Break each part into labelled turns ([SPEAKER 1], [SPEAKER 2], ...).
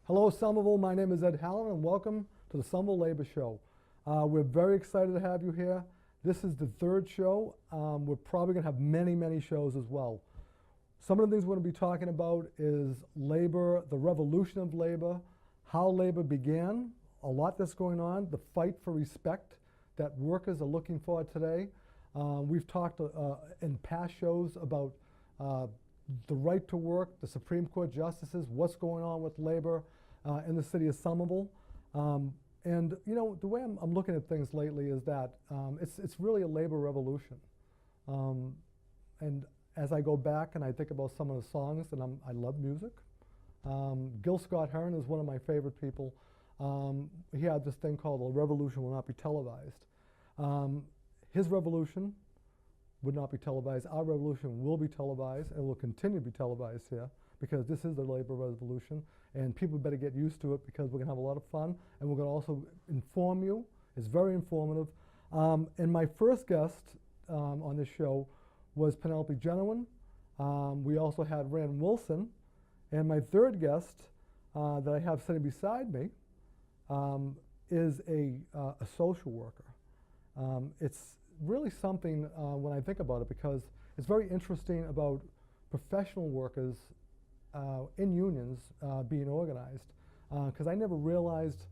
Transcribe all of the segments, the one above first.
[SPEAKER 1] Hello, Somerville. My name is Ed Halloran, and welcome to the Somerville Labor Show. We're very excited to have you here. This is the third show. We're probably going to have many, many shows as well. Some of the things we're going to be talking about is labor, the revolution of labor, how labor began, a lot that's going on, the fight for respect that workers are looking for today. We've talked in past shows about the right to work, the Supreme Court justices, what's going on with labor in the city of Somerville. And you know, the way I'm looking at things lately is that it's really a labor revolution. And as I go back and I think about some of the songs, and I love music. Gil Scott-Heron is one of my favorite people. He had this thing called "The Revolution Will Not Be Televised." His revolution would not be televised. Our revolution will be televised and will continue to be televised here because this is the labor revolution, and people better get used to it because we're going to have a lot of fun, and we're going to also inform you. It's very informative. And my first guest on this show was Penelope Genowin. We also had Rand Wilson, and my third guest that I have sitting beside me is a social worker. It's really something when I think about it because it's very interesting about professional workers in unions being organized because I never realized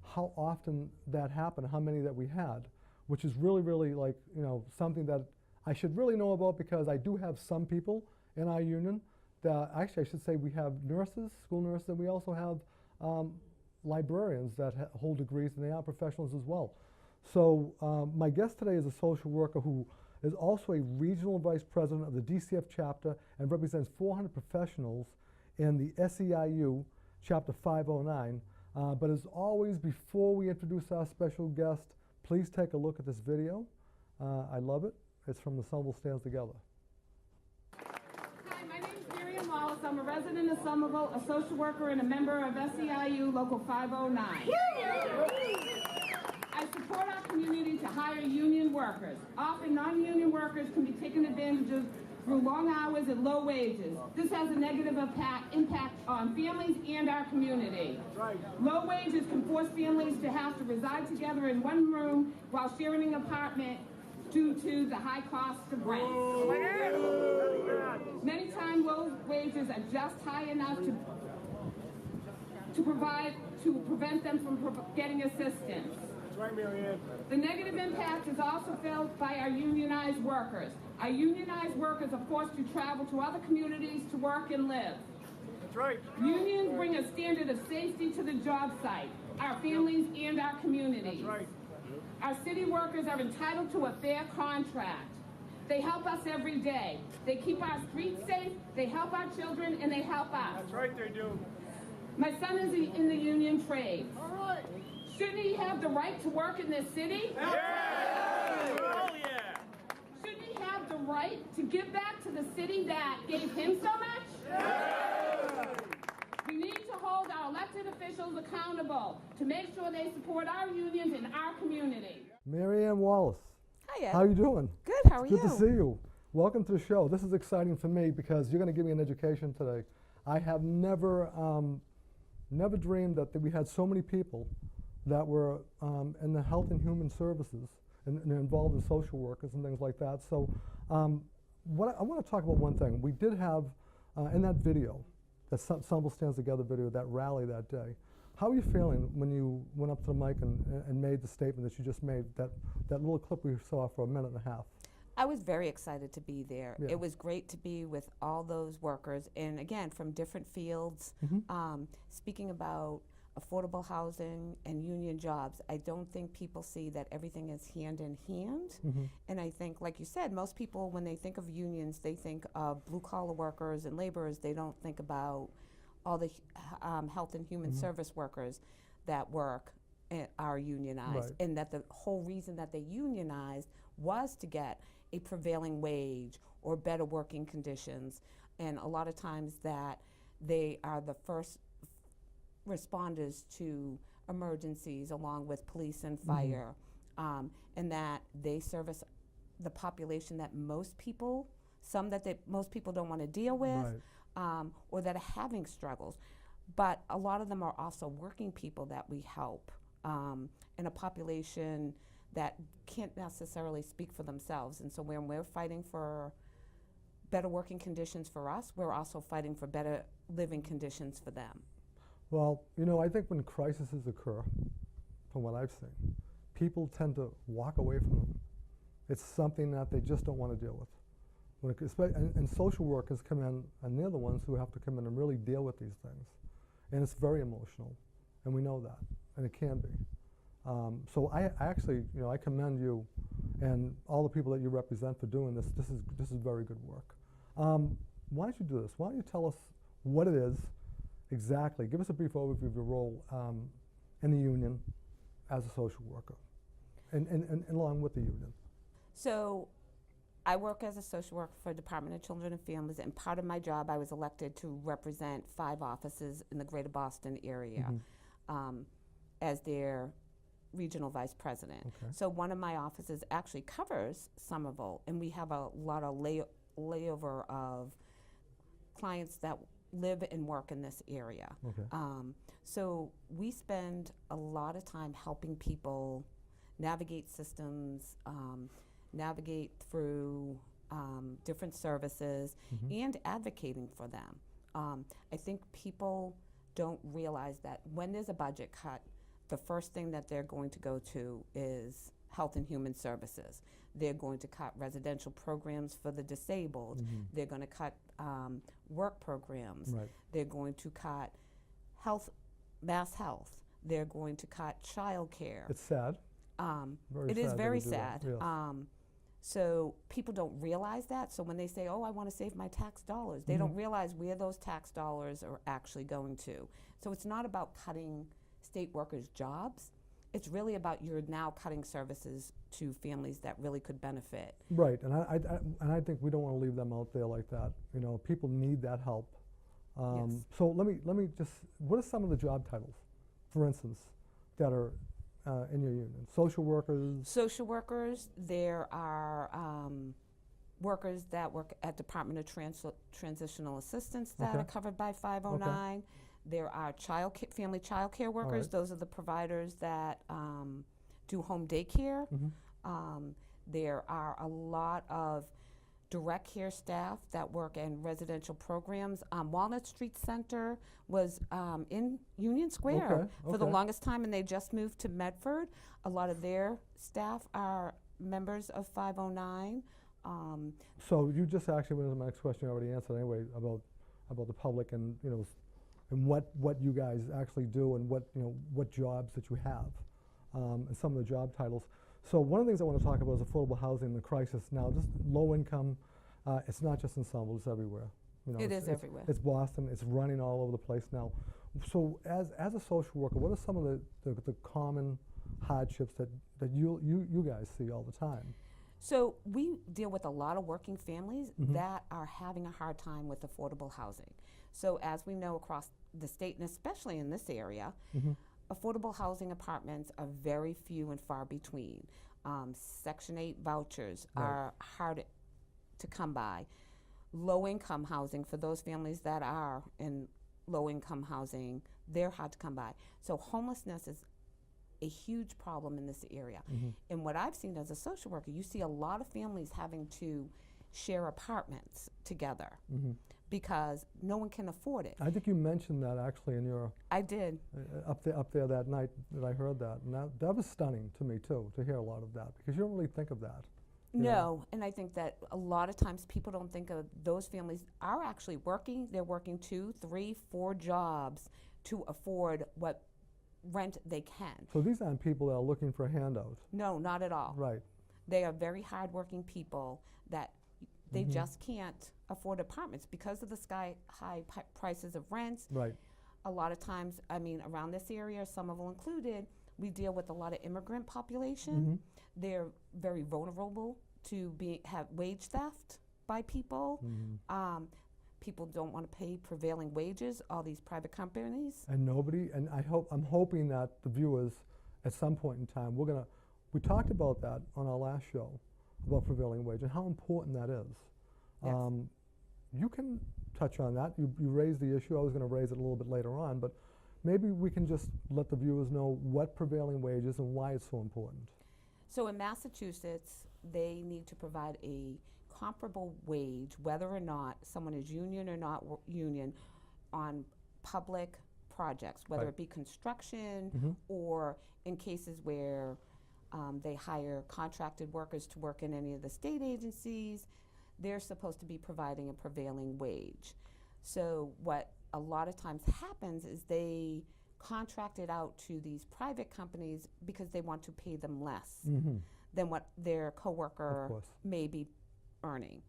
[SPEAKER 1] how often that happened, how many that we had, which is really, really like, you know, something that I should really know about because I do have some people in our union that actually I should say we have nurses, school nurses, and we also have librarians that hold degrees, and they are professionals as well. So my guest today is a social worker who is also a regional vice president of the DCF chapter and represents 400 professionals in the SEIU chapter 509. But as always, before we introduce our special guest, please take a look at this video. I love it. It's from the Somerville Stands Together.
[SPEAKER 2] Hi, my name is Marianne Walles. I'm a resident of Somerville, a social worker and a member of SEIU Local 509. I support our community to hire union workers. Often non-union workers can be taken advantage of through long hours and low wages. This has a negative impact on families and our community. Right. Low wages can force families to have to reside together in one room while sharing an apartment due to the high cost of rent. Many times low wages are just high enough to prevent them from getting assistance.
[SPEAKER 3] Right, Marianne.
[SPEAKER 2] The negative impact is also felt by our unionized workers. Our unionized workers are forced to travel to other communities to work and live.
[SPEAKER 3] That's right.
[SPEAKER 2] Unions bring a standard of safety to the job site, our families, and our communities.
[SPEAKER 3] That's right.
[SPEAKER 2] Our city workers are entitled to a fair contract. They help us every day. They keep our streets safe, they help our children, and they help us.
[SPEAKER 3] That's right, they do.
[SPEAKER 2] My son is in the union trade.
[SPEAKER 3] All right.
[SPEAKER 2] Shouldn't he have the right to work in this city?
[SPEAKER 3] Yeah! Oh, yeah!
[SPEAKER 2] Shouldn't he have the right to give back to the city that gave him so much?
[SPEAKER 3] Yeah!
[SPEAKER 2] We need to hold our elected officials accountable to make sure they support our unions in our community.
[SPEAKER 1] Marianne Walles.
[SPEAKER 4] Hi, Ed.
[SPEAKER 1] How are you doing?
[SPEAKER 4] Good, how are you?
[SPEAKER 1] Good to see you. Welcome to the show. This is exciting for me because you're going to give me an education today. I have never dreamed that we had so many people that were in the health and human services and involved in social workers and things like that. So I want to talk about one thing. We did have in that video, that Somerville Stands Together video, that rally that day. How are you feeling when you went up to the mic and made the statement that you just made, that little clip we saw for a minute and a half?
[SPEAKER 4] I was very excited to be there.
[SPEAKER 1] Yeah.
[SPEAKER 4] It was great to be with all those workers, and again, from different fields, speaking about affordable housing and union jobs. I don't think people see that everything is hand in hand. And I think, like you said, most people, when they think of unions, they think of blue-collar workers and laborers. They don't think about all the health and human service workers that work are unionized.
[SPEAKER 1] Right.
[SPEAKER 4] And that the whole reason that they unionized was to get a prevailing wage or better working conditions. And a lot of times that they are the first responders to emergencies along with police and fire, and that they service the population that most people don't want to deal with,
[SPEAKER 1] Right.
[SPEAKER 4] or that are having struggles. But a lot of them are also working people that we help in a population that can't necessarily speak for themselves. And so when we're fighting for better working conditions for us, we're also fighting for better living conditions for them.
[SPEAKER 1] Well, you know, I think when crises occur, from what I've seen, people tend to walk away from them. It's something that they just don't want to deal with. And social workers come in, and they're the ones who have to come in and really deal with these things. And it's very emotional, and we know that, and it can be. So I actually, you know, I commend you and all the people that you represent for doing this. This is very good work. Why don't you do this? Why don't you tell us what it is exactly? Give us a brief overview of your role in the union as a social worker, and along with the union.
[SPEAKER 4] So I work as a social worker for Department of Children and Families, and part of my job, I was elected to represent 5 offices in the greater Boston area as their regional vice president.
[SPEAKER 1] Okay.
[SPEAKER 4] So one of my offices actually covers Somerville, and we have a lot of layover of clients that live and work in this area.
[SPEAKER 1] Okay.
[SPEAKER 4] So we spend a lot of time helping people navigate systems, navigate through different services, and advocating for them. I think people don't realize that when there's a budget cut, the first thing that they're going to go to is Health and Human Services. They're going to cut residential programs for the disabled. They're going to cut work programs.
[SPEAKER 1] Right.
[SPEAKER 4] They're going to cut mass health. They're going to cut child care.
[SPEAKER 1] It's sad.
[SPEAKER 4] It is
[SPEAKER 1] sad
[SPEAKER 4] very
[SPEAKER 1] that we do that,
[SPEAKER 4] sad.
[SPEAKER 1] yes.
[SPEAKER 4] So people don't realize that. So when they say, oh, I want to save my tax dollars, they don't realize where those tax dollars are actually going to. So it's not about cutting state workers' jobs. It's really about you're now cutting services to families that really could benefit.
[SPEAKER 1] Right, and I think we don't want to leave them out there like that. You know, people need that help.
[SPEAKER 4] Yes.
[SPEAKER 1] So let me just, what are some of the job titles, for instance, that are in your union? Social workers?
[SPEAKER 4] Social workers, there are workers that work at Department of Transitional Assistance that are covered by 509. Okay. There are family child care workers. Right. Those are the providers that do home daycare. There are a lot of direct care staff that work in residential programs. Walnut Street Center was in Union Square for the longest time, and they just moved to Medford. A lot of their staff are members of 509.
[SPEAKER 1] So you just actually went into my next question. You already answered anyway about the public and and what you guys actually do and what jobs that you have and some of the job titles. So one of the things I want to talk about is affordable housing, the crisis now. Just low income, it's not just in Somerville, it's everywhere.
[SPEAKER 4] It is everywhere.
[SPEAKER 1] It's Boston, it's running all over the place now. So as a social worker, what are some of the common hardships that you guys see all the time?
[SPEAKER 4] So we deal with a lot of working families that are having a hard time with affordable housing. So as we know across the state, and especially in this area, affordable housing apartments are very few and far between. Section 8 vouchers are hard to come by. Low-income housing, for those families that are in low-income housing, they're hard to come by. So homelessness is a huge problem in this area. And what I've seen as a social worker, you see a lot of families having to share apartments together because no one can afford it.
[SPEAKER 1] I think you mentioned that actually in your...
[SPEAKER 4] I did.
[SPEAKER 1] Up there that night that I heard that. And that was stunning to me too, to hear a lot of that, because you don't really think of that.
[SPEAKER 4] No, and I think that a lot of times people don't think of those families are actually working. They're working 2, 3, 4 jobs to afford what rent they can.
[SPEAKER 1] So these aren't people that are looking for a handout.
[SPEAKER 4] No, not at all.
[SPEAKER 1] Right.
[SPEAKER 4] They are very hardworking people that they just can't afford apartments because of the sky-high prices of rents.
[SPEAKER 1] Right.
[SPEAKER 4] A lot of times, I mean, around this area, Somerville included, we deal with a lot of immigrant population. They're very vulnerable to have wage theft by people. People don't want to pay prevailing wages, all these private companies.
[SPEAKER 1] And I'm hoping that the viewers at some point in time, we talked about that on our last show, about prevailing wage and how important that is.
[SPEAKER 4] Yes.
[SPEAKER 1] you can touch on that. You raised the issue. I was going to raise it a little bit later on, but maybe we can just let the viewers know what prevailing wage is and why it's so important.
[SPEAKER 4] So in Massachusetts, they need to provide a comparable wage, whether or not someone is union or not union, on public projects, whether
[SPEAKER 1] Right.
[SPEAKER 4] it be construction or in cases where they hire contracted workers to work in any of the state agencies. They're supposed to be providing a prevailing wage. So what a lot of times happens is they contract it out to these private companies because they want to pay them less than what their
[SPEAKER 1] Of
[SPEAKER 4] coworker
[SPEAKER 1] course.
[SPEAKER 4] may be earning.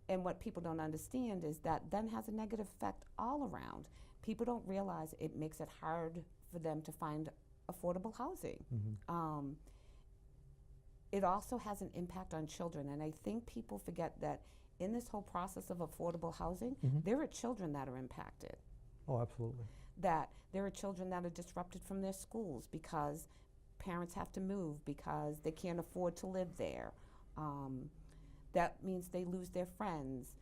[SPEAKER 4] And what people don't understand is that then has a negative effect all around. People don't realize it makes it hard for them to find affordable housing. It also has an impact on children, and I think people forget that in this whole process of affordable housing, there are children that are impacted.
[SPEAKER 1] Oh, absolutely.
[SPEAKER 4] That there are children that are disrupted from their schools because parents have to move because they can't afford to live there. That means they lose their friends.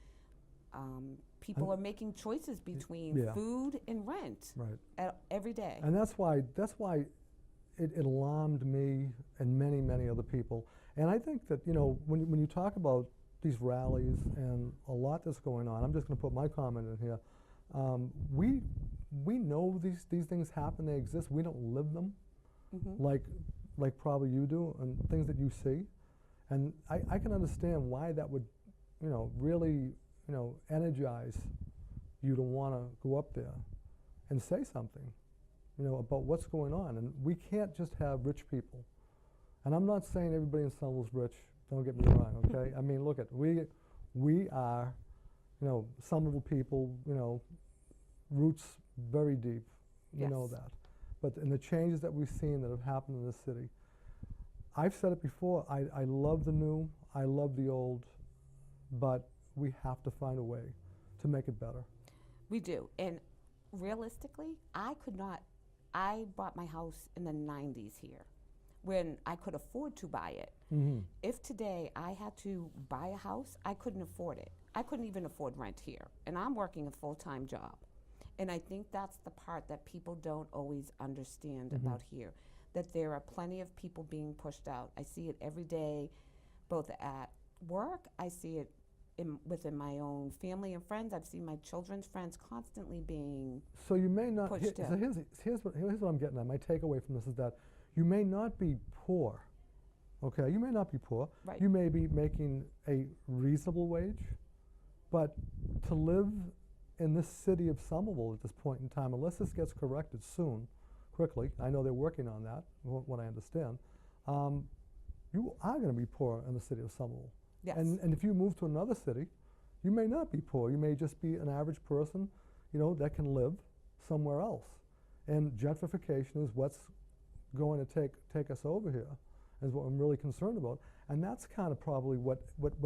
[SPEAKER 4] People are making choices between
[SPEAKER 1] Yeah.
[SPEAKER 4] food and rent
[SPEAKER 1] Right.
[SPEAKER 4] every day.
[SPEAKER 1] And that's why it alarmed me and many, many other people. And I think that, when you talk about these rallies and a lot that's going on, I'm just going to put my comment in here. We know these things happen, they exist. We don't live them like probably you do, and things that you see. And I can understand why that would, really, energize you to want to go up there and say something, about what's going on. And we can't just have rich people. And I'm not saying everybody in Somerville's rich. Don't get me wrong, okay? I mean, look, we are, Somerville people, roots very deep. We know
[SPEAKER 4] Yes.
[SPEAKER 1] that. But in the changes that we've seen that have happened in this city, I've said it before, I love the new, I love the old, but we have to find a way to make it better.
[SPEAKER 4] We do. And realistically, I bought my house in the 90s here when I could afford to buy it. If today I had to buy a house, I couldn't afford it. I couldn't even afford rent here. And I'm working a full-time job. And I think that's the part that people don't always understand about here, that there are plenty of people being pushed out. I see it every day, both at work, I see it within my own family and friends. I've seen my children's friends constantly being
[SPEAKER 1] So you may not,
[SPEAKER 4] pushed
[SPEAKER 1] so
[SPEAKER 4] out.
[SPEAKER 1] here's what I'm getting at. My takeaway from this is that you may not be poor, okay? You may not be poor.
[SPEAKER 4] Right.
[SPEAKER 1] You may be making a reasonable wage, but to live in this city of Somerville at this point in time, unless this gets corrected soon, quickly, I know they're working on that, what I understand, you are going to be poor in the city of Somerville.
[SPEAKER 4] Yes.
[SPEAKER 1] And if you move to another city, you may not be poor. You may just be an average person, that can live somewhere else. And gentrification is what's going to take us over here, is what I'm really concerned about. And that's kind of probably what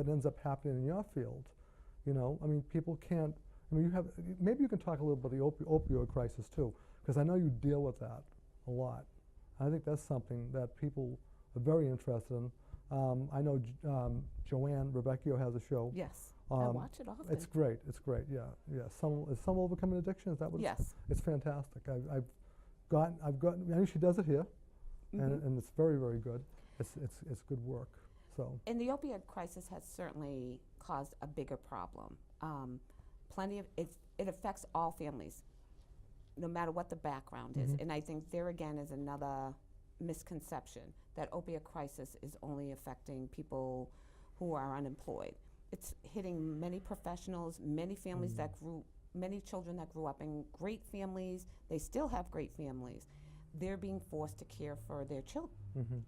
[SPEAKER 1] ends up happening in your field. I mean, people can't. I mean, maybe you can talk a little about the opioid crisis too, because I know you deal with that a lot. I think that's something that people are very interested in. I know Joanne Rebecchio has a show.
[SPEAKER 4] Yes, I watch it often.
[SPEAKER 1] It's great. It's great. Yeah. Is some overcoming addiction? Is that what?
[SPEAKER 4] Yes.
[SPEAKER 1] It's fantastic. I've gotten. I know she does it here, and it's very, very good. It's good work. So.
[SPEAKER 4] And the opioid crisis has certainly caused a bigger problem. Plenty of it affects all families, no matter what the background is. And I think there again is another misconception that opioid crisis is only affecting people who are unemployed. It's hitting many professionals, many families many children that grew up in great families. They still have great families. They're being forced to care for their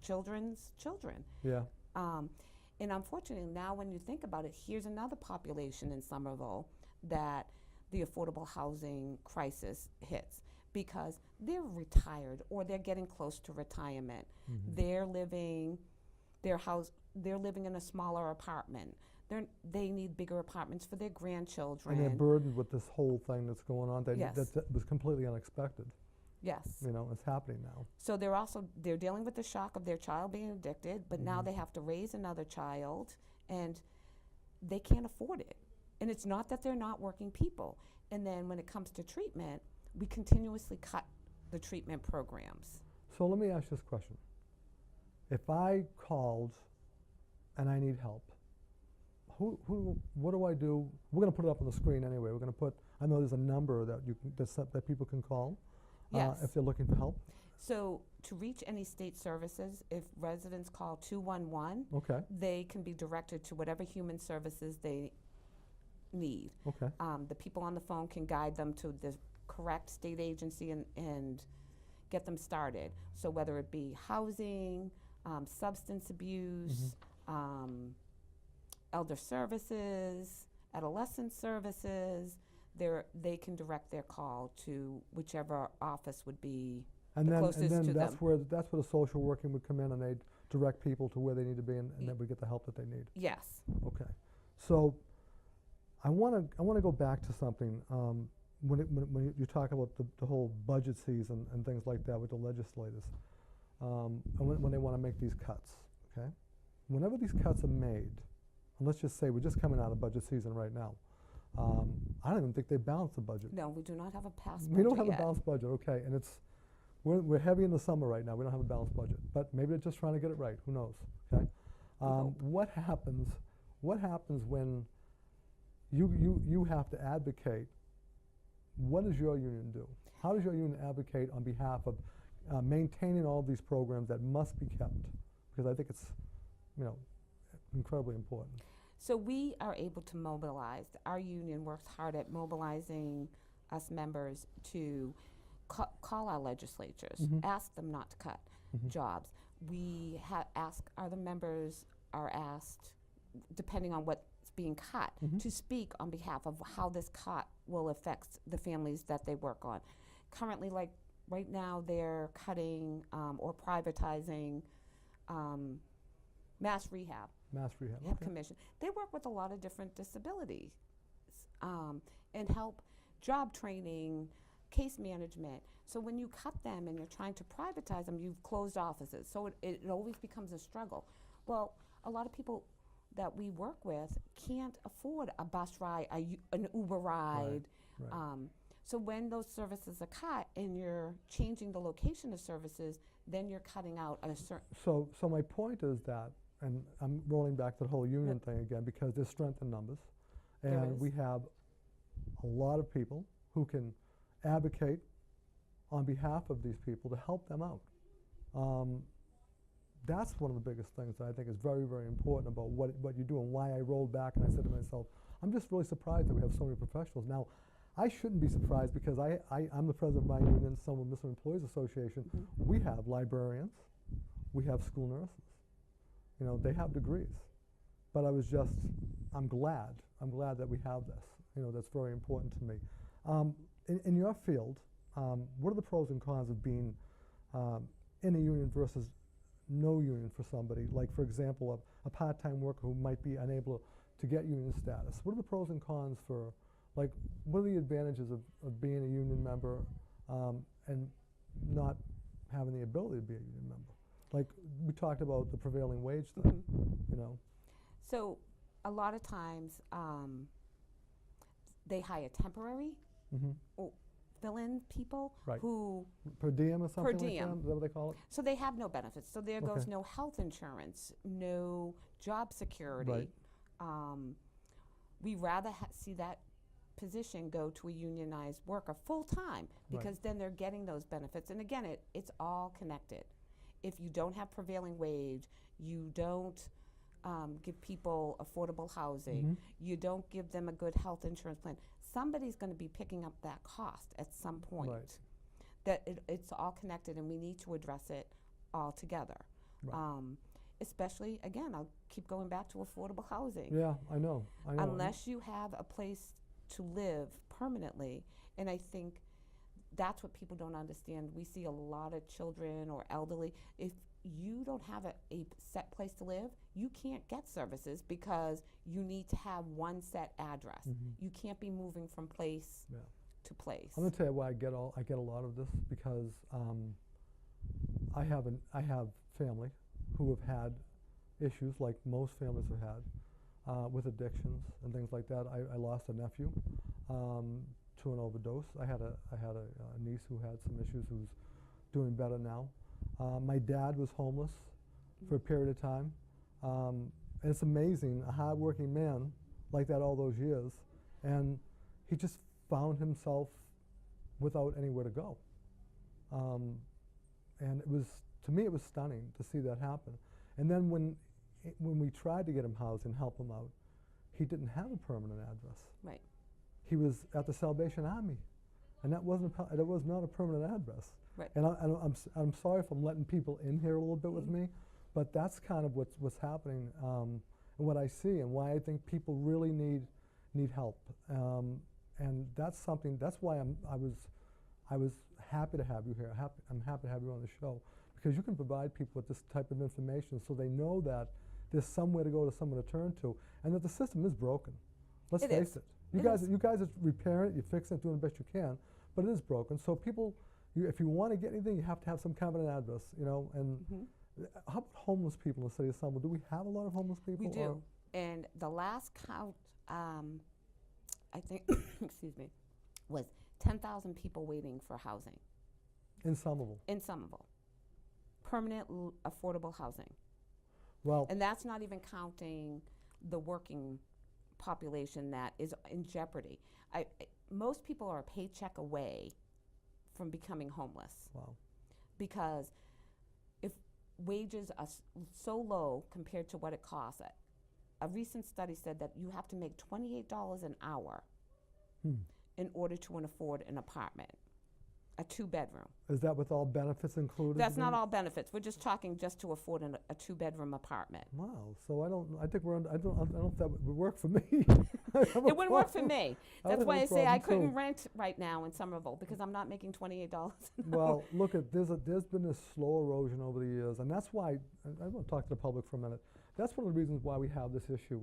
[SPEAKER 4] children's children.
[SPEAKER 1] Yeah.
[SPEAKER 4] And unfortunately, now when you think about it, here's another population in Somerville that the affordable housing crisis hits because they're retired or they're getting close to retirement. They're living in a smaller apartment. They need bigger apartments for their grandchildren.
[SPEAKER 1] And they're burdened with this whole thing that's going on that was completely unexpected.
[SPEAKER 4] Yes.
[SPEAKER 1] It's happening now.
[SPEAKER 4] So they're dealing with the shock of their child being addicted, but now they have to raise another child, and they can't afford it. And it's not that they're not working people. And then when it comes to treatment, we continuously cut the treatment programs.
[SPEAKER 1] So let me ask you this question. If I called and I need help, what do I do? We're going to put it up on the screen anyway. We're going to put, I know there's a number that that people can call
[SPEAKER 4] Yes.
[SPEAKER 1] if they're looking for help.
[SPEAKER 4] So to reach any state services, if residents call 211,
[SPEAKER 1] Okay,
[SPEAKER 4] they can be directed to whatever human services they need.
[SPEAKER 1] okay,
[SPEAKER 4] The people on the phone can guide them to the correct state agency and get them started. So whether it be housing, substance abuse, elder services, adolescent services, they can direct their call to whichever office would be
[SPEAKER 1] and
[SPEAKER 4] the
[SPEAKER 1] then
[SPEAKER 4] closest to
[SPEAKER 1] that's
[SPEAKER 4] them.
[SPEAKER 1] where the social working would come in, and they'd direct people to where they need to be, and then we get the help that they need.
[SPEAKER 4] Yes.
[SPEAKER 1] Okay, so I want to go back to something when you talk about the whole budget season and things like that with the legislators, and when they want to make these cuts. Okay, whenever these cuts are made, and let's just say we're just coming out of budget season right now. I don't even think they balance the budget.
[SPEAKER 4] No, we do not have a past
[SPEAKER 1] We
[SPEAKER 4] budget
[SPEAKER 1] don't have
[SPEAKER 4] yet.
[SPEAKER 1] a balanced budget, okay, and we're heavy in the summer right now. We don't have a balanced budget, but maybe they're just trying to get it right. Who knows? Okay,
[SPEAKER 4] hope.
[SPEAKER 1] what happens when you have to advocate? What does your union do? How does your union advocate on behalf of maintaining all these programs that must be kept? Because I think it's, incredibly important.
[SPEAKER 4] So we are able to mobilize. Our union works hard at mobilizing us members to call our legislatures, ask them not to cut jobs. We other members are asked, depending on what's being cut, to speak on behalf of how this cut will affect the families that they work on. Currently, like right now, they're cutting or privatizing mass rehab.
[SPEAKER 1] Mass rehab. Okay.
[SPEAKER 4] Commission. They work with a lot of different disabilities and help job training, case management. So when you cut them and you're trying to privatize them, you've closed offices. So it always becomes a struggle. Well, a lot of people that we work with can't afford a bus ride, an Uber ride.
[SPEAKER 1] Right.
[SPEAKER 4] So when those services are cut and you're changing the location of services, then you're cutting out a certain.
[SPEAKER 1] So my point is that, and I'm rolling back to the whole union thing again, because there's strength in numbers, and we have a lot of people who can advocate on behalf of these people to help them out. That's one of the biggest things that I think is very, very important about what you do, and why I rolled back and I said to myself, I'm just really surprised that we have so many professionals. Now, I shouldn't be surprised because I'm the president of my union, Somerville Municipal Employees Association. We have librarians, we have school nurses. They have degrees. But I'm glad that we have this. That's very important to me. In your field, what are the pros and cons of being in a union versus no union for somebody? Like, for example, a part-time worker who might be unable to get union status. What are the pros and cons for, like, what are the advantages of being a union member and not having the ability to be a union member? Like, we talked about the prevailing wage thing,
[SPEAKER 4] So a lot of times they hire temporary or fill-in people who
[SPEAKER 1] per diem or something
[SPEAKER 4] per
[SPEAKER 1] like
[SPEAKER 4] diem.
[SPEAKER 1] that? Is that what they call it?
[SPEAKER 4] So they have no benefits. So there goes
[SPEAKER 1] Okay.
[SPEAKER 4] no health insurance, no job security.
[SPEAKER 1] Right.
[SPEAKER 4] We rather see that position go to a unionized worker full-time because then they're getting those benefits. And again, it's all connected. If you don't have prevailing wage, you don't give people affordable housing, you don't give them a good health insurance plan, somebody's going to be picking up that cost at some point.
[SPEAKER 1] Right.
[SPEAKER 4] That it's all connected, and we need to address it all together.
[SPEAKER 1] Right.
[SPEAKER 4] Especially, again, I'll keep going back to affordable housing.
[SPEAKER 1] Yeah, I know.
[SPEAKER 4] Unless you have a place to live permanently, and I think that's what people don't understand. We see a lot of children or elderly. If you don't have a set place to live, you can't get services because you need to have one set address. You can't be moving from place to place.
[SPEAKER 1] I'm going to tell you why I get a lot of this, because I have family who have had issues like most families have had. with addictions and things like that. I lost a nephew to an overdose. I had a niece who had some issues who's doing better now. My dad was homeless for a period of time. And it's amazing, a hard-working man like that all those years, and he just found himself without anywhere to go. And it was, to me, it was stunning to see that happen. And then when we tried to get him housed and help him out, he didn't have a permanent address.
[SPEAKER 4] Right.
[SPEAKER 1] He was at the Salvation Army, and that was not a permanent address.
[SPEAKER 4] Right.
[SPEAKER 1] And I'm sorry if I'm letting people in here a little bit with me, but that's kind of what's happening, and what I see, and why I think people really need help. And that's something. That's why I was happy to have you here. I'm happy to have you on the show, because you can provide people with this type of information so they know that there's somewhere to go, to someone to turn to, and that the system is broken. Let's face it. You guys are repairing it, you're fixing it, doing the best you can, but it is broken. So people, if you want to get anything, you have to have some kind of an address, you know. And how about homeless people in the city of Somerville? Do we have a lot of homeless people?
[SPEAKER 4] We do. And the last count, I think, excuse me, was 10,000 people waiting for housing.
[SPEAKER 1] In Somerville?
[SPEAKER 4] In Somerville. Permanent affordable housing.
[SPEAKER 1] Well,
[SPEAKER 4] and that's not even counting the working population that is in jeopardy. Most people are a paycheck away from becoming homeless.
[SPEAKER 1] Wow.
[SPEAKER 4] Because if wages are so low compared to what it costs, a recent study said that you have to make $28 an hour in order to afford an apartment, a 2-bedroom.
[SPEAKER 1] Is that with all benefits included?
[SPEAKER 4] That's not all benefits. We're just talking just to afford a 2-bedroom apartment.
[SPEAKER 1] Wow. So I think we're I don't know if that would work for me.
[SPEAKER 4] It wouldn't work for me. That's why I say I couldn't
[SPEAKER 1] too.
[SPEAKER 4] rent right now in Somerville, because I'm not making $28 an hour.
[SPEAKER 1] Well, look, there's been this slow erosion over the years, and that's why, and I want to talk to the public for a minute. That's one of the reasons why we have this issue.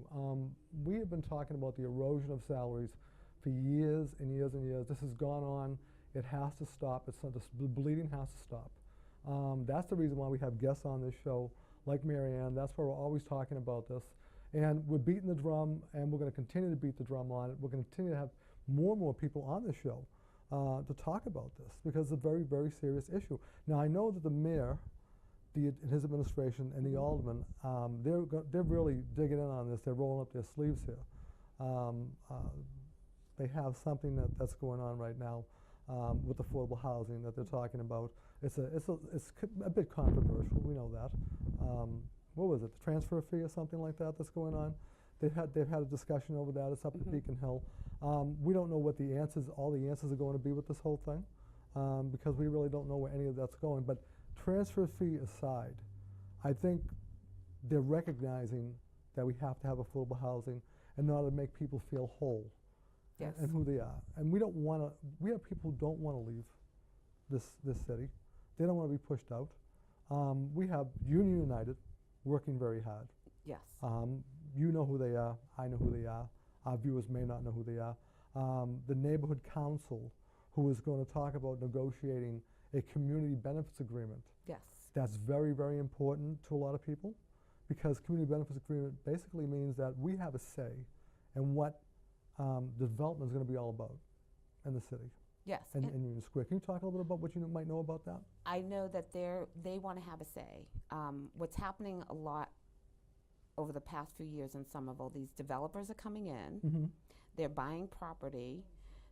[SPEAKER 1] We have been talking about the erosion of salaries for years and years and years. This has gone on. It has to stop. The bleeding has to stop. That's the reason why we have guests on this show, like Marianne. That's why we're always talking about this. And we're beating the drum, and we're going to continue to beat the drum on it. We're going to continue to have more and more people on the show to talk about this, because it's a very, very serious issue. Now, I know that the mayor, his administration, and the aldermen, they're really digging in on this. They're rolling up their sleeves here. They have something that's going on right now with affordable housing that they're talking about. It's a bit controversial. We know that. What was it? The transfer fee or something like that that's going on? They've had a discussion over that. It's up at Beacon Hill. We don't know what all the answers are going to be with this whole thing, because we really don't know where any of that's going. But transfer fee aside, I think they're recognizing that we have to have affordable housing in order to make people feel whole.
[SPEAKER 4] Yes.
[SPEAKER 1] And who they are. And we have people who don't want to leave this city. They don't want to be pushed out. We have Union United working very hard.
[SPEAKER 4] Yes.
[SPEAKER 1] You know who they are. I know who they are. Our viewers may not know who they are. The neighborhood council, who is going to talk about negotiating a community benefits agreement.
[SPEAKER 4] Yes.
[SPEAKER 1] That's very, very important to a lot of people, because community benefits agreement basically means that we have a say in what the development is going to be all about in the city.
[SPEAKER 4] Yes.
[SPEAKER 1] And Union Square. Can you talk a little bit about what you might know about that?
[SPEAKER 4] I know that they want to have a say. What's happening a lot over the past few years in Somerville, these developers are coming in, they're buying property,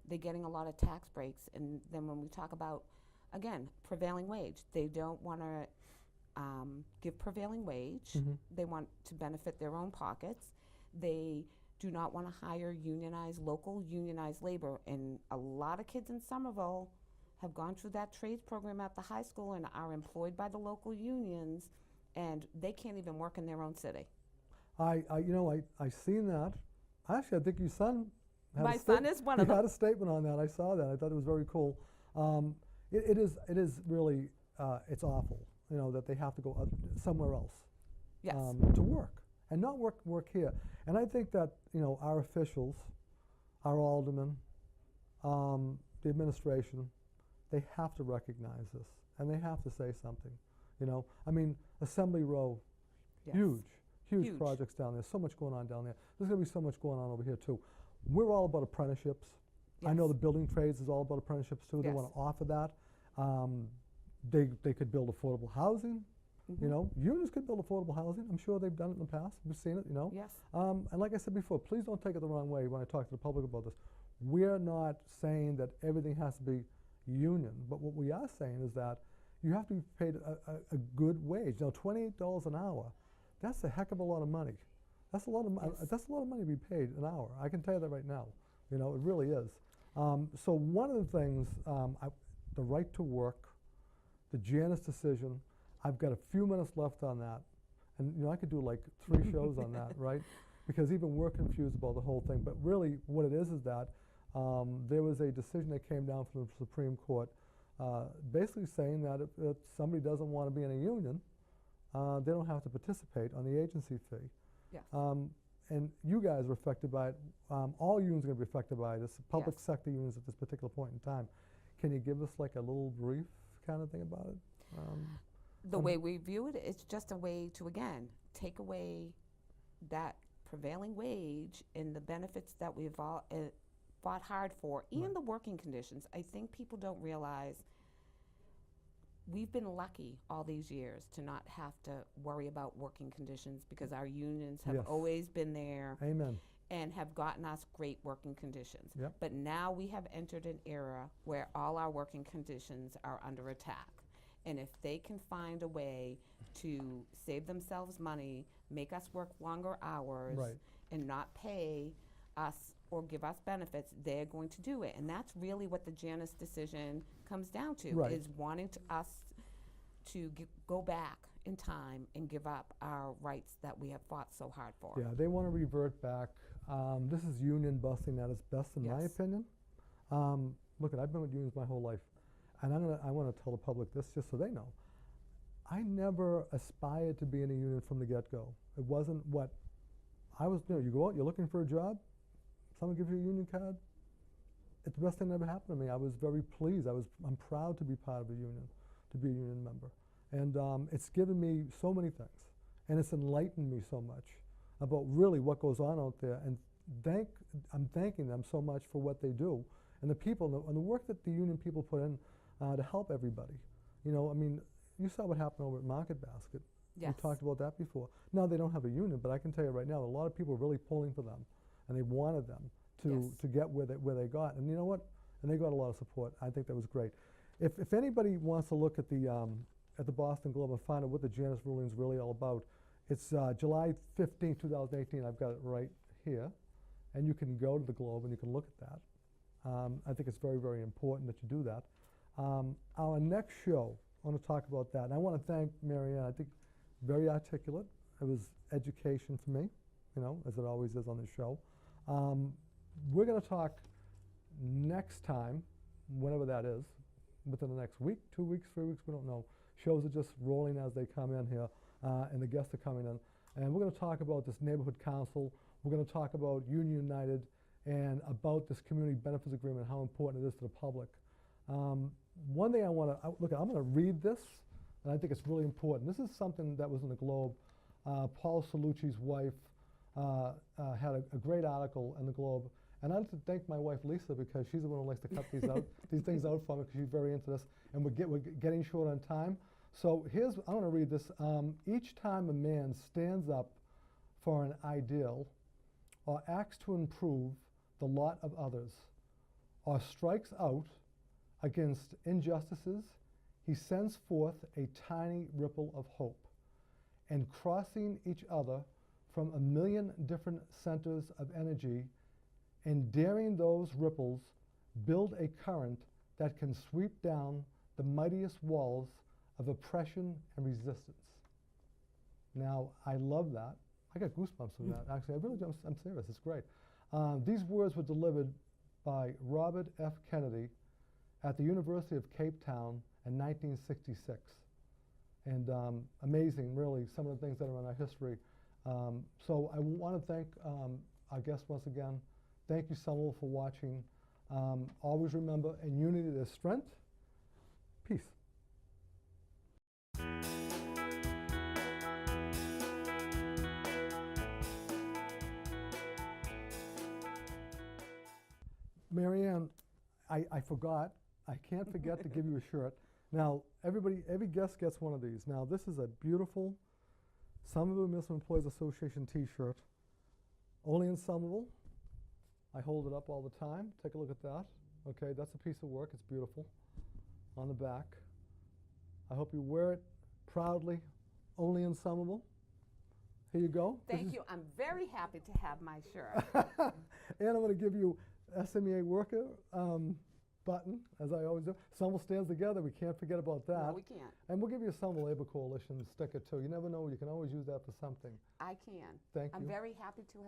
[SPEAKER 4] they're getting a lot of tax breaks, and then when we talk about, again, prevailing wage, they don't want to give prevailing wage. They want to benefit their own pockets. They do not want to hire local unionized labor. And a lot of kids in Somerville have gone through that trades program at the high school and are employed by the local unions, and they can't even work in their own city.
[SPEAKER 1] I seen that. Actually, I think your son had
[SPEAKER 4] My son is one of them.
[SPEAKER 1] He had a statement on that. I saw that. I thought it was very cool. It is really, it's awful, that they have to go somewhere else to work, and not work here. And I think that, our officials, our aldermen, the administration, they have to recognize this, and they have to say something. I mean, Assembly Row,
[SPEAKER 4] Yes.
[SPEAKER 1] huge. Huge
[SPEAKER 4] Huge.
[SPEAKER 1] projects down there, so much going on down there. There's gonna be so much going on over here too. We're all about apprenticeships. I know
[SPEAKER 4] Yes.
[SPEAKER 1] the building trades is all about apprenticeships too. They
[SPEAKER 4] Yes.
[SPEAKER 1] wanna offer that. They could build affordable housing, you know. Unions could build affordable housing. I'm sure they've done it in the past. We've seen it, you know.
[SPEAKER 4] Yes.
[SPEAKER 1] And like I said before, please don't take it the wrong way when I talk to the public about this. We're not saying that everything has to be union, but what we are saying is that you have to be paid a good wage. Now, $28 an hour, that's a heck of a lot of money. That's a lot of
[SPEAKER 4] Yes.
[SPEAKER 1] that's a lot of money to be paid an hour. I can tell you that right now. You know, it really is. So one of the things, the right to work, the Janus decision. I've got a few minutes left on that, and you know I could do like 3 shows on that, right? Because even we're confused about the whole thing. But really, what it is that there was a decision that came down from the Supreme Court, basically saying that if somebody doesn't want to be in a union, they don't have to participate on the agency fee.
[SPEAKER 4] Yes.
[SPEAKER 1] And you guys are affected by it. All unions are going to be affected by this. Public
[SPEAKER 4] Yes.
[SPEAKER 1] sector unions at this particular point in time. Can you give us like a little brief kind of thing about it?
[SPEAKER 4] The way we view it, it's just a way to, again, take away that prevailing wage and the benefits that we've all fought hard for, and
[SPEAKER 1] Right.
[SPEAKER 4] the working conditions. I think people don't realize we've been lucky all these years to not have to worry about working conditions because our unions have
[SPEAKER 1] Yes.
[SPEAKER 4] always been there
[SPEAKER 1] Amen.
[SPEAKER 4] and have gotten us great working conditions.
[SPEAKER 1] Yep.
[SPEAKER 4] But now we have entered an era where all our working conditions are under attack. And if they can find a way to save themselves money, make us work longer hours,
[SPEAKER 1] Right.
[SPEAKER 4] and not pay us or give us benefits, they're going to do it. And that's really what the Janus decision comes down to,
[SPEAKER 1] Right.
[SPEAKER 4] is wanting us to go back in time and give up our rights that we have fought so hard for.
[SPEAKER 1] Yeah, they want to revert back. This is union busting at its best, in my
[SPEAKER 4] Yes.
[SPEAKER 1] opinion. Look, I've been with unions my whole life, and I want to tell the public this just so they know. I never aspired to be in a union from the get-go. It wasn't what I was. You know, you go out, you're looking for a job. Someone gives you a union card. It's the best thing that ever happened to me. I was very pleased. I'm proud to be part of a union, to be a union member, and it's given me so many things, and it's enlightened me so much about really what goes on out there. And I'm thanking them so much for what they do, and the people and the work that the union people put in to help everybody. You know, I mean, you saw what happened over at Market Basket.
[SPEAKER 4] Yes.
[SPEAKER 1] We talked about that before. Now they don't have a union, but I can tell you right now, a lot of people are really pulling for them, and they wanted them
[SPEAKER 4] Yes.
[SPEAKER 1] to get where they got. And you know what? And they got a lot of support. I think that was great. If anybody wants to look at the Boston Globe and find out what the Janus ruling is really all about, it's July 15, 2018. I've got it right here, and you can go to the Globe and you can look at that. I think it's very, very important that you do that. Our next show, I want to talk about that. And I want to thank Marianne. I think very articulate. It was education for me, you know, as it always is on the show. We're going to talk next time, whenever that is, within the next week, 2 weeks, 3 weeks, we don't know. Shows are just rolling as they come in here, and the guests are coming in. And we're going to talk about this neighborhood council. We're going to talk about Union United and about this community benefits agreement, how important it is to the public. One thing I want to, look, I'm going to read this, and I think it's really important. This is something that was in the Globe. Paul Salucci's wife had a great article in the Globe. And I'd like to thank my wife, Lisa, because she's the one who likes to cut these out, these things out for me, because she's very into this. And we're getting short on time. So I want to read this. Each time a man stands up for an ideal or acts to improve the lot of others or strikes out against injustices, he sends forth a tiny ripple of hope. And crossing each other from a million different centers of energy, and daring those ripples, build a current that can sweep down the mightiest walls of oppression and resistance. Now, I love that. I got goosebumps from that. Actually, I'm serious. It's great. These words were delivered by Robert F. Kennedy at the University of Cape Town in 1966. And amazing, really, some of the things that are in our history. So I want to thank our guests once again. Thank you, Somerville, for watching. Always remember, in unity there's strength. Peace. Marianne, I forgot. I can't forget to give you a shirt. Now, every guest gets one of these. Now, this is a beautiful Somerville Municipal Employees Association T-shirt. Only in Somerville. I hold it up all the time. Take a look at that. Okay, that's a piece of work. It's beautiful. On the back. I hope you wear it proudly. Only in Somerville. Here you go.
[SPEAKER 4] Thank you. I'm very happy to have my shirt.
[SPEAKER 1] And I'm going to give you SMEA worker button, as I always do. Somerville stands together. We can't forget about that.
[SPEAKER 4] No, we can't.
[SPEAKER 1] And we'll give you a Somerville Labor Coalition sticker too. You never know. You can always use that for something.
[SPEAKER 4] I can.
[SPEAKER 1] Thank
[SPEAKER 4] I'm
[SPEAKER 1] you.
[SPEAKER 4] very happy to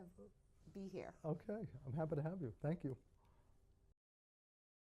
[SPEAKER 4] be here.
[SPEAKER 1] Okay. I'm happy to have you. Thank you.